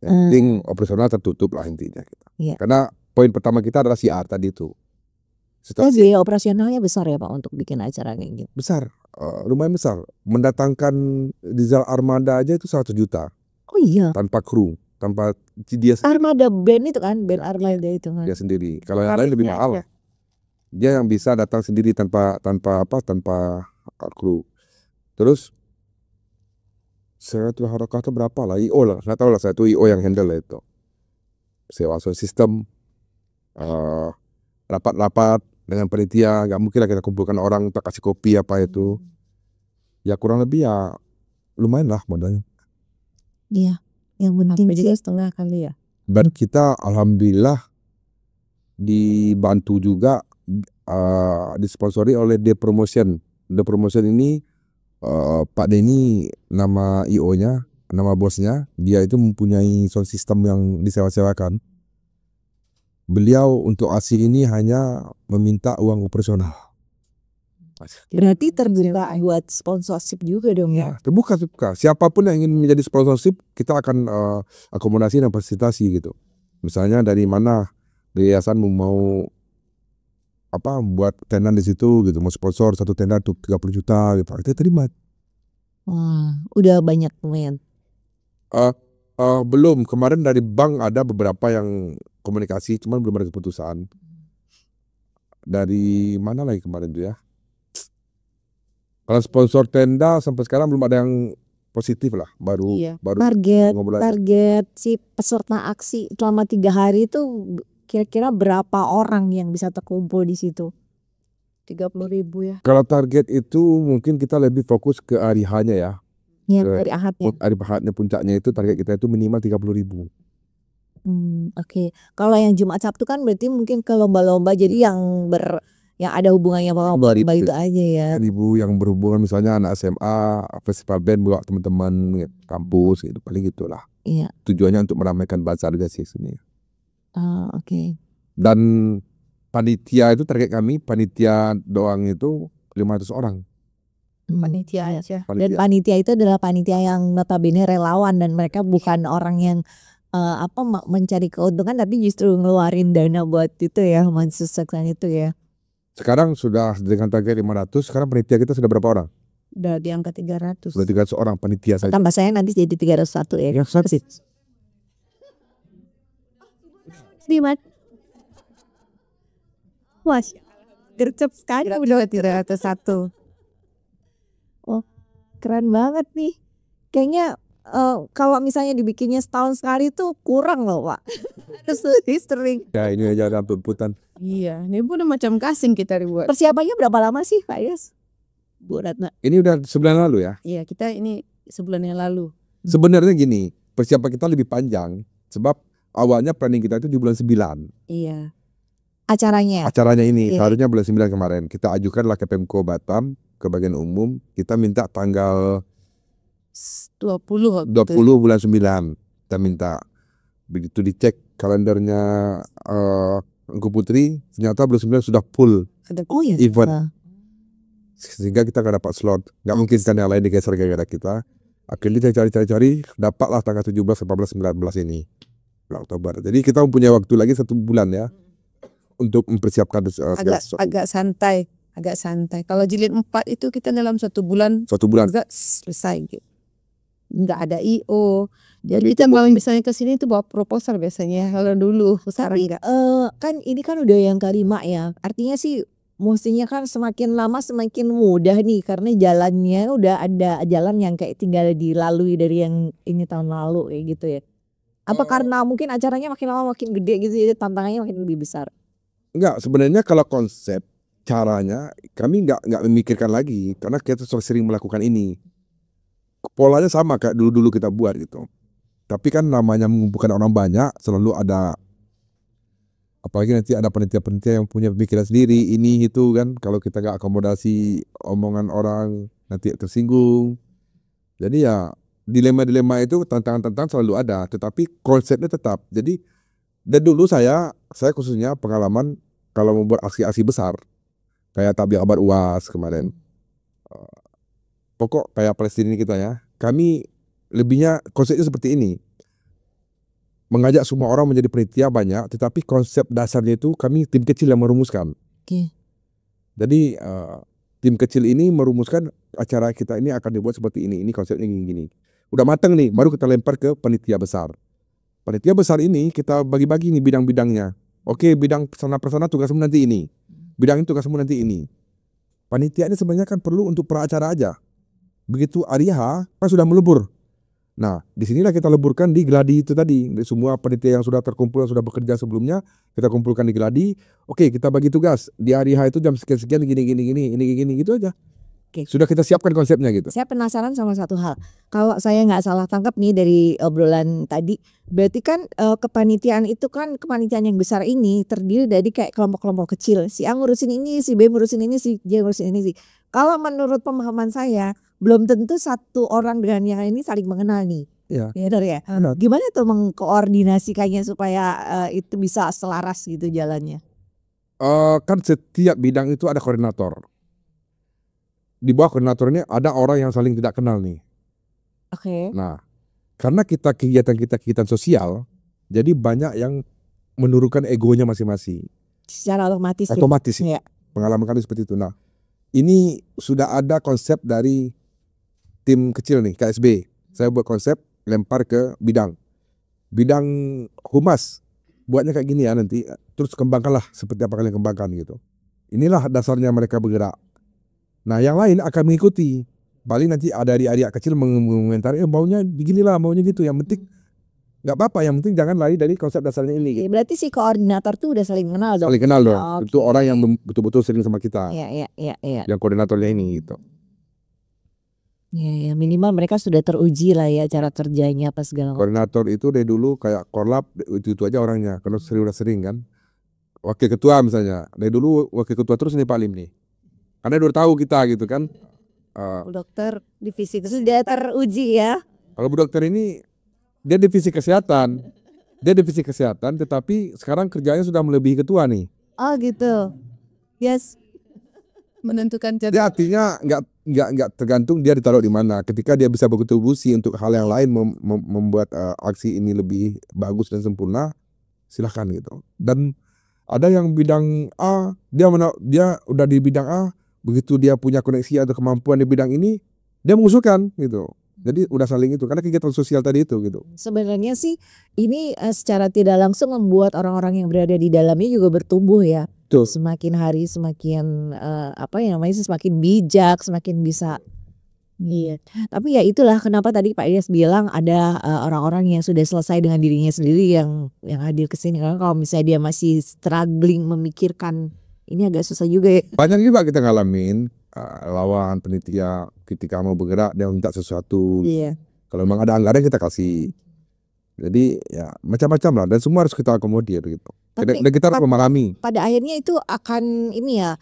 Yang penting operasional tertutup lah intinya kita. Iya. Karena poin pertama kita adalah siar tadi itu. Oh, biaya operasionalnya besar ya Pak untuk bikin acara kayak gitu. Besar, lumayan besar. Mendatangkan diesel armada aja itu 100 juta. Oh iya. Tanpa kru, tanpa dia Armada band itu kan, band Armada itu kan. dia sendiri. Kalau yang lain lebih Tarifnya mahal. aja. Dia yang bisa datang sendiri tanpa kru. Terus saya tuh Harakah itu berapa lah? IO lah, nggak tahu lah, saya tuh IO yang handle lah itu. Sewa sound system, rapat-rapat dengan panitia, nggak mungkin lah kita kumpulkan orang tak kasih kopi apa itu. Ya kurang lebih ya lumayan lah modalnya. Iya. Yang penting Sampai juga sih. setengah kali ya. Dan kita alhamdulillah dibantu juga disponsori oleh The Promotion. The Promotion ini Pak Denny nama IO-nya, nama bosnya, dia itu mempunyai sound system yang disewa-sewakan. Beliau untuk ASI ini hanya meminta uang operasional. Berarti terbuka buat sponsorship juga dong ya. Terbuka. Siapapun yang ingin menjadi sponsorship, kita akan akomodasi dan fasilitasi gitu. Misalnya dari mana yayasan mau buat tenan di situ gitu, mau sponsor satu tenda untuk 30 juta gitu, kita terima. Wah, udah banyak lumayan. Belum, kemarin dari bank ada beberapa yang komunikasi, cuman belum ada keputusan. Dari mana lagi kemarin tuh ya? Kalau sponsor tenda sampai sekarang belum ada yang positif lah, baru Iya. ngobrol aja. Target si peserta aksi selama 3 hari itu kira-kira berapa orang yang bisa terkumpul di situ? 30.000 ya. Kalau target itu mungkin kita lebih fokus ke hari H-nya ya. Yang Ke- dari ahadnya. Hari H-nya puncaknya itu target kita itu minimal 30.000. Oke. Kalau yang Jumat Sabtu kan berarti mungkin ke lomba-lomba jadi yang ada hubungannya sama lomba itu aja ya. Ibu yang berhubungan misalnya anak SMA, festival band buat teman-teman kampus gitu, paling gitulah. Iya. Tujuannya untuk meramaikan bazar aja sih sebenarnya. Oke. Dan panitia itu target kami, panitia doang itu 500 orang. Panitia aja. Dan panitia itu adalah panitia yang notabene relawan dan mereka bukan orang yang mencari keuntungan tapi justru ngeluarin dana buat itu ya, mensukseskan itu ya. Sekarang sudah dengan target 500, sekarang panitia kita sudah berapa orang? Udah di angka 300. Sudah 300 orang panitia saja. Tambah saya nanti jadi 301 ya. Ya, satu. Diman. Wah, Gercep sekali udah 301. Keren banget nih. Kayaknya kalau misalnya dibikinnya setahun sekali tuh kurang loh Pak. Harus lebih sering. Ya ini aja ada pembuatan. Iya, ini udah macam casing kita dibuat. Persiapannya berapa lama sih Pak Yas? Bu Ratna. Ini udah sebulan lalu ya. Iya, kita ini sebulan yang lalu. Sebenarnya gini, persiapan kita lebih panjang sebab awalnya planning kita itu di bulan 9. Iya. Acaranya. Acaranya ini Iya. seharusnya bulan 9 kemarin. Kita ajukanlah ke Pemko Batam, ke bagian umum. Kita minta tanggal 20 waktu 20 bulan 9. Kita minta. Begitu dicek kalendernya Engku Putri, ternyata bulan 9 sudah full ada Oh iya. event. Sehingga kita gak dapat slot. Gak mungkin kan yang lain digeser gara-gara kita. Akhirnya kita cari-cari, dapatlah tanggal 17, 18, 19 ini. Bulan Oktober. Jadi kita mempunyai waktu lagi 1 bulan ya. Untuk mempersiapkan agak santai. Kalau jilid 4 itu kita dalam 1 bulan 1 bulan. juga selesai gitu. Nggak ada IO. Jadi kita kalau misalnya ke sini itu bawa proposal biasanya kalau dulu. Sekarang enggak. Kan ini kan udah yang kelima ya. Artinya sih mestinya kan semakin lama semakin mudah nih karena jalannya udah ada jalan yang kayak tinggal dilalui dari yang ini tahun lalu kayak gitu ya. Apa karena mungkin acaranya makin lama makin gede gitu jadi tantangannya makin lebih besar. Enggak, sebenarnya kalau konsep caranya kami enggak memikirkan lagi karena kita sudah sering melakukan ini. Polanya sama kayak dulu-dulu kita buat gitu. Tapi kan namanya mengumpulkan orang banyak selalu ada, apalagi nanti ada panitia-panitia yang punya pemikiran sendiri ini itu kan, kalau kita nggak akomodasi omongan orang nanti tersinggung. Jadi ya dilema-dilema itu tantangan-tantangan selalu ada, tetapi konsepnya tetap. Jadi dan dulu saya khususnya pengalaman kalau membuat aksi-aksi besar kayak Tabligh Akbar UAS kemarin. Pokok kayak Palestina kita ya, kami lebihnya konsepnya seperti ini. Mengajak semua orang menjadi panitia banyak, tetapi konsep dasarnya itu kami tim kecil yang merumuskan. Oke. Jadi tim kecil ini merumuskan acara kita ini akan dibuat seperti ini konsepnya gini. Udah matang nih, baru kita lempar ke panitia besar. Panitia besar ini kita bagi-bagi nih bidang-bidangnya. Oke, bidang persana tugasmu nanti ini. Bidang itu tugasmu nanti ini. Panitia ini sebenarnya kan perlu untuk peracara aja. Begitu hari H kan sudah melebur. Nah, disinilah kita leburkan di Gladi itu tadi. Semua panitia yang sudah terkumpul, yang sudah bekerja sebelumnya, kita kumpulkan di Gladi. Oke, kita bagi tugas. Di hari H itu jam sekian-sekian gini gitu aja. Oke. Sudah kita siapkan konsepnya gitu. Saya penasaran sama satu hal. Kalau saya nggak salah tangkap nih dari obrolan tadi, berarti kan kepanitiaan itu kan kepanitiaan yang besar ini terdiri dari kayak kelompok-kelompok kecil. Si A ngurusin ini, si B ngurusin ini, si J ngurusin ini sih. Kalau menurut pemahaman saya, belum tentu satu orang dengan yang ini saling mengenal nih. Iya. Benar ya? Gimana tuh mengkoordinasikannya supaya itu bisa selaras gitu jalannya? Kan setiap bidang itu ada koordinator. Di bawah koordinator ini ada orang yang saling tidak kenal nih. Oke. Nah, karena kegiatan sosial, jadi banyak yang menurunkan egonya masing-masing. Secara otomatis. Otomatis sih. Iya. Pengalaman kami seperti itu. Nah, ini sudah ada konsep dari tim kecil nih, KSB. Saya buat konsep lempar ke bidang. Bidang humas, buatnya kayak gini ya nanti. Terus kembangkanlah seperti apa kalian kembangkan gitu. Inilah dasarnya mereka bergerak. Nah, yang lain akan mengikuti. Paling nanti ada adik-adik kecil mengomentari, maunya beginilah, maunya gitu. Yang penting nggak apa-apa, yang penting jangan lari dari konsep dasarnya ini. Oke, berarti si koordinator tuh udah saling kenal dong. Saling kenal dong. Oke. Itu orang yang betul-betul sering sama kita. Iya. Yang koordinatornya ini gitu. Ya, minimal mereka sudah teruji lah ya cara kerjanya apa segala macam. Koordinator itu dari dulu kayak korlap itu aja orangnya. Karena udah sering kan. Wakil ketua misalnya. Dari dulu wakil ketua terus nih Pak Lim nih. Karena udah tahu kita gitu kan. Bu dokter divisi Sudah teruji ya. Kalau Bu dokter ini dia divisi kesehatan. Dia divisi kesehatan tetapi sekarang kerjanya sudah melebihi ketua nih. Oh gitu. Yes. menentukan jadwal. Dia artinya nggak tergantung dia ditaruh di mana. Ketika dia bisa berkontribusi untuk hal yang lain membuat aksi ini lebih bagus dan sempurna, silahkan gitu. Dan ada yang bidang A, dia udah di bidang A, begitu dia punya koneksi atau kemampuan di bidang ini, dia mengusulkan gitu. Jadi udah saling itu karena kegiatan sosial tadi itu gitu. Sebenarnya sih ini secara tidak langsung membuat orang-orang yang berada di dalamnya juga bertumbuh ya. Betul. Semakin hari semakin semakin bijak, semakin bisa Iya. Tapi ya itulah kenapa tadi Pak Ilyas bilang ada orang-orang yang sudah selesai dengan dirinya sendiri yang hadir ke sini. Karena kalau misalnya dia masih struggling memikirkan ini agak susah juga ya. Banyak juga kita ngalamin lawan penitia ketika mau bergerak dia minta sesuatu. Iya. Kalau memang ada anggaran kita kasih. Jadi ya macam-macam lah dan semua harus kita akomodir gitu. Tapi Dan kita harus memahami. pada akhirnya itu akan ini ya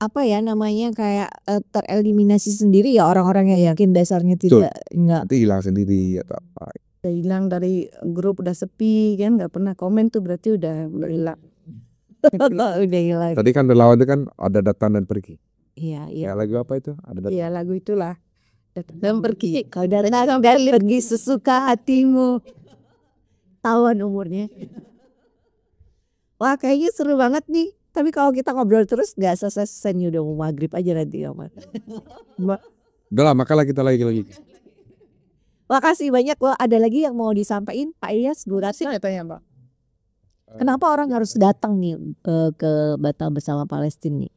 apa ya namanya kayak tereliminasi sendiri ya orang-orang yang yakin dasarnya tidak enggak Nanti hilang sendiri atau apa. Udah hilang dari grup, udah sepi kan, nggak pernah komen tuh berarti udah hilang. udah hilang. Tadi kan relawan itu kan ada datang dan pergi. Iya, iya. Ya lagu apa itu? Ada datang. Iya lagu itulah. Datang dan pergi. Kau datang dan pergi sesuka hatimu. Tahuan umurnya. Wah kayaknya seru banget nih. Tapi kalau kita ngobrol terus gak selesai udah mau maghrib aja nanti Omar. Udah lah makalah kita lagi. Makasih banyak loh. Ada lagi yang mau disampaikan Pak Ilyas, Bu Ratna? Saya tanya Mbak. Kenapa orang harus datang nih ke Batal Bersama Palestina nih?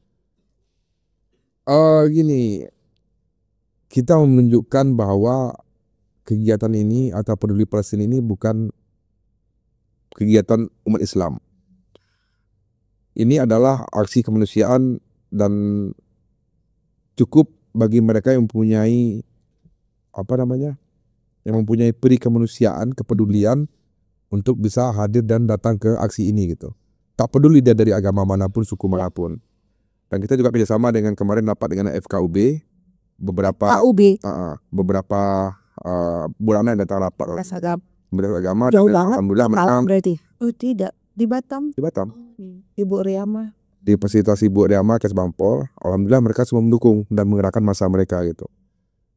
Gini, kita menunjukkan bahwa kegiatan ini atau peduli Palestina ini bukan kegiatan umat Islam. Ini adalah aksi kemanusiaan dan cukup bagi mereka yang mempunyai yang mempunyai peri kemanusiaan, kepedulian untuk bisa hadir dan datang ke aksi ini gitu. Tak peduli dia dari agama manapun, suku manapun. Dan kita juga kerjasama dengan kemarin rapat dengan FKUB beberapa KUB. beberapa bulan yang datang rapat oleh agama. Jauh banget. Alhamdulillah menang Berarti. Oh tidak, di Batam. di Batam. Ibu Riyama. Di fasilitasi Bu Riama Kes Bampol, alhamdulillah mereka semua mendukung dan menggerakkan masa mereka gitu.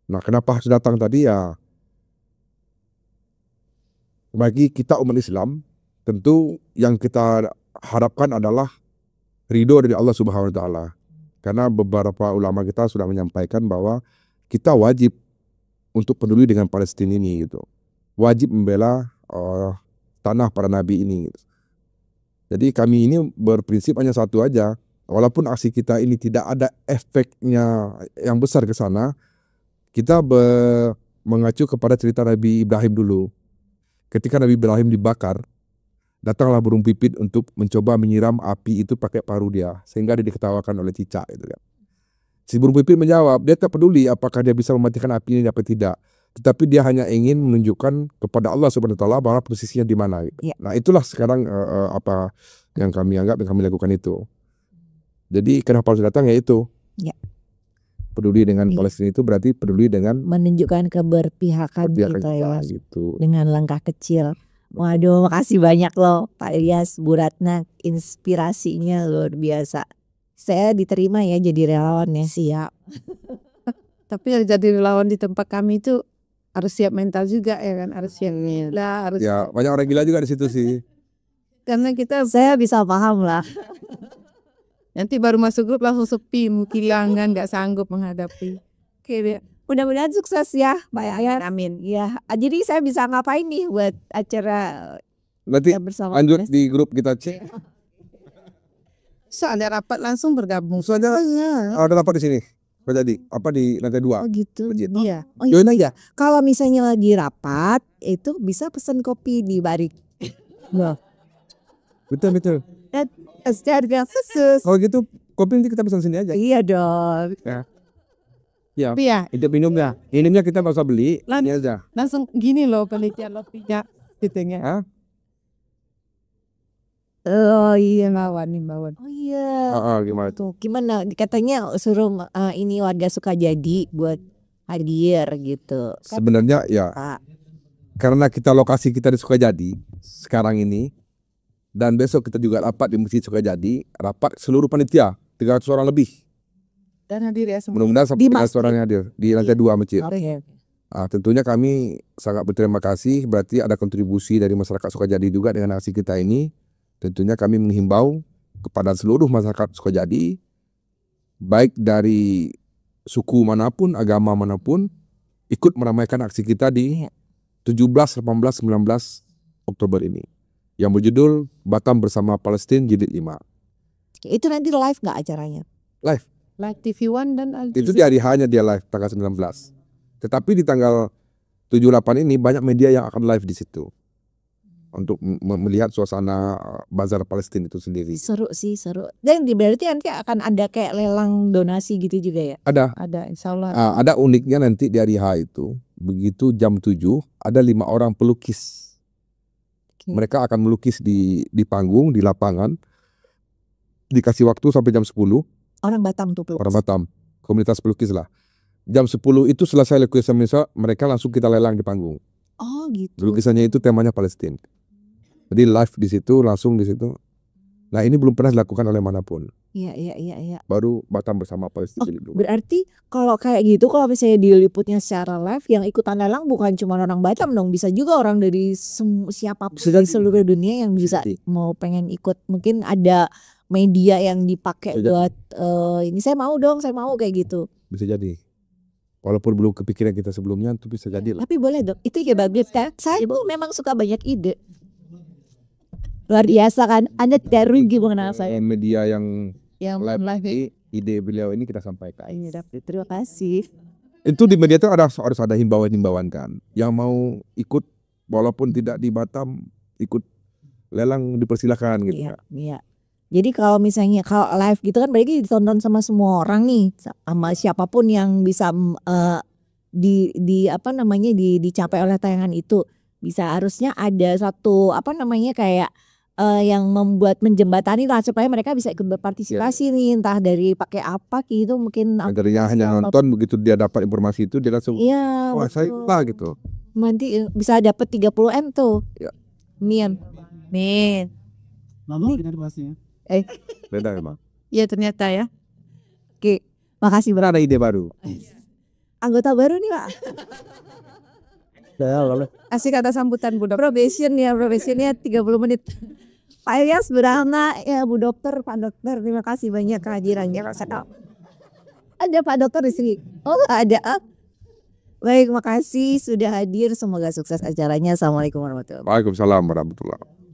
Nah, kenapa harus datang tadi ya? Bagi kita umat Islam, tentu yang kita harapkan adalah ridho dari Allah Subhanahu wa taala. Karena beberapa ulama kita sudah menyampaikan bahwa kita wajib untuk peduli dengan Palestina ini gitu. Wajib membela tanah para nabi ini gitu. Jadi kami ini berprinsip hanya satu aja, walaupun aksi kita ini tidak ada efeknya yang besar ke sana, kita mengacu kepada cerita Nabi Ibrahim dulu. Ketika Nabi Ibrahim dibakar, datanglah burung pipit untuk mencoba menyiram api itu pakai paruh dia, sehingga dia diketawakan oleh cicak itu kan. Si burung pipit menjawab, dia tak peduli apakah dia bisa mematikan api ini atau tidak. Tetapi dia hanya ingin menunjukkan kepada Allah Subhanahu wa taala bahwa posisinya di mana gitu. Ya. Nah, itulah sekarang apa yang kami anggap yang kami lakukan itu. Jadi kenapa harus datang ya itu. Ya. Peduli dengan Ya. Palestina itu berarti peduli dengan Menunjukkan keberpihakan kita ya. gitu. Dengan langkah kecil. Waduh, makasih banyak loh Pak Ilyas, Bu Ratna, inspirasinya luar biasa. Saya diterima ya jadi relawan ya. Siap. Tapi jadi relawan di tempat kami itu harus siap mental juga ya kan, harus siap gila, harus Ya, banyak orang gila juga di situ sih. karena kita Saya bisa paham lah. nanti baru masuk grup langsung sepi, menghilangan, nggak sanggup menghadapi. Oke, mudah-mudahan sukses ya Pak Ilyas. Amin. Ya, jadi saya bisa ngapain nih buat acara Nanti bersama lanjut di grup kita cek. So ada rapat langsung bergabung. Soalnya ada rapat di sini. Kok jadi? Apa di lantai 2? Oh gitu. Masjid. Iya. Oh iya. Join aja. Kalau misalnya lagi rapat itu bisa pesan kopi di Barik. Betul. Secara khusus. Kalau gitu kopi nanti kita pesan sini aja. Iya dong. Ya. Tapi ya Itu minumnya. Minumnya kita nggak usah beli. Ini aja. langsung gini loh penelitian lopinya gitu ya. Hah? Oh iya. Himbauan. Oh iya. Gimana tuh? Tuh, gimana? Katanya suruh ini warga Sukajadi buat hadir gitu. Kan, Sebenarnya ya Pak. karena kita lokasi kita di Sukajadi sekarang ini dan besok kita juga rapat di Masjid Sukajadi, rapat seluruh panitia 300 orang lebih. Dan hadir ya semua. Mudah-mudahan sampai Di 300 orang yang hadir di lantai 2 masjid. Oke. Tentunya kami sangat berterima kasih, berarti ada kontribusi dari masyarakat Sukajadi juga dengan aksi kita ini. Tentunya kami menghimbau kepada seluruh masyarakat Sukajadi, baik dari suku manapun, agama manapun, ikut meramaikan aksi kita di 17, 18, 19 Oktober ini. Yang berjudul Batam Bersama Palestina Jilid 5. Itu nanti live nggak acaranya? Live. Live TV One dan Al Itu di hari hanya dia live tanggal 19. Tetapi di tanggal 7-8 ini banyak media yang akan live di situ untuk melihat suasana bazar Palestina itu sendiri. Seru sih, seru. Dan berarti nanti akan ada kayak lelang donasi gitu juga ya? Ada Insya Allah. ada uniknya nanti di hari H itu, begitu jam 7 ada 5 orang pelukis. Oke. Mereka akan melukis di panggung, di lapangan. Dikasih waktu sampai jam 10. Orang Batam tuh pelukis. Orang Batam, komunitas pelukis lah. Jam 10 itu selesai lukisan mereka langsung kita lelang di panggung. Oh gitu. Lukisannya itu temanya Palestina. Jadi live di situ, langsung di situ. Nah ini belum pernah dilakukan oleh manapun. Iya. Baru Batam bersama Palestina. Berarti kalau kayak gitu, kalau misalnya diliputnya secara live, yang ikutan lelang bukan cuma orang Batam dong, bisa juga orang dari siapapun Bisa di jadi. seluruh dunia yang bisa Jadi. mau pengen ikut. Mungkin ada media yang dipakai Bisa buat ini saya mau dong, saya mau kayak gitu. Bisa jadi. Walaupun belum kepikiran kita sebelumnya, itu bisa jadi lah. Tapi boleh dong, itu ya bagus kan. Saya memang suka banyak ide. Luar biasa kan, Anda tidak rugi mengenal saya. Media yang Yang live live ini, ide beliau ini kita sampaikan. Terima kasih. Itu di media itu harus ada himbauan-himbauan kan. Yang mau ikut walaupun tidak di Batam, ikut lelang dipersilakan gitu. Iya. Jadi kalau misalnya kalau live gitu kan berarti ditonton sama semua orang nih, sama siapapun yang bisa dicapai oleh tayangan itu. Bisa harusnya ada satu kayak yang membuat menjembatani lah supaya mereka bisa ikut berpartisipasi nih, entah dari pakai apa gitu mungkin. Tadinya hanya nonton, begitu dia dapat informasi itu dia langsung wah saya ikut lah gitu. Nanti bisa dapat 30M tuh. Ya. Min. Lalu dengan bahasnya. Beda memang. Ya ternyata ya. Oke, makasih Benar ada ide baru. Anggota baru nih Pak. Asik kata sambutan Bu Dokter. Probationnya 30 menit. Pak Ilyas, Bu Rahma, ya Bu Dokter, Pak Dokter, terima kasih banyak kehadirannya. Ada Pak Dokter di sini. Oh ada. Baik, makasih sudah hadir. Semoga sukses acaranya. Assalamualaikum warahmatullahi wabarakatuh. Waalaikumsalam warahmatullahi wabarakatuh.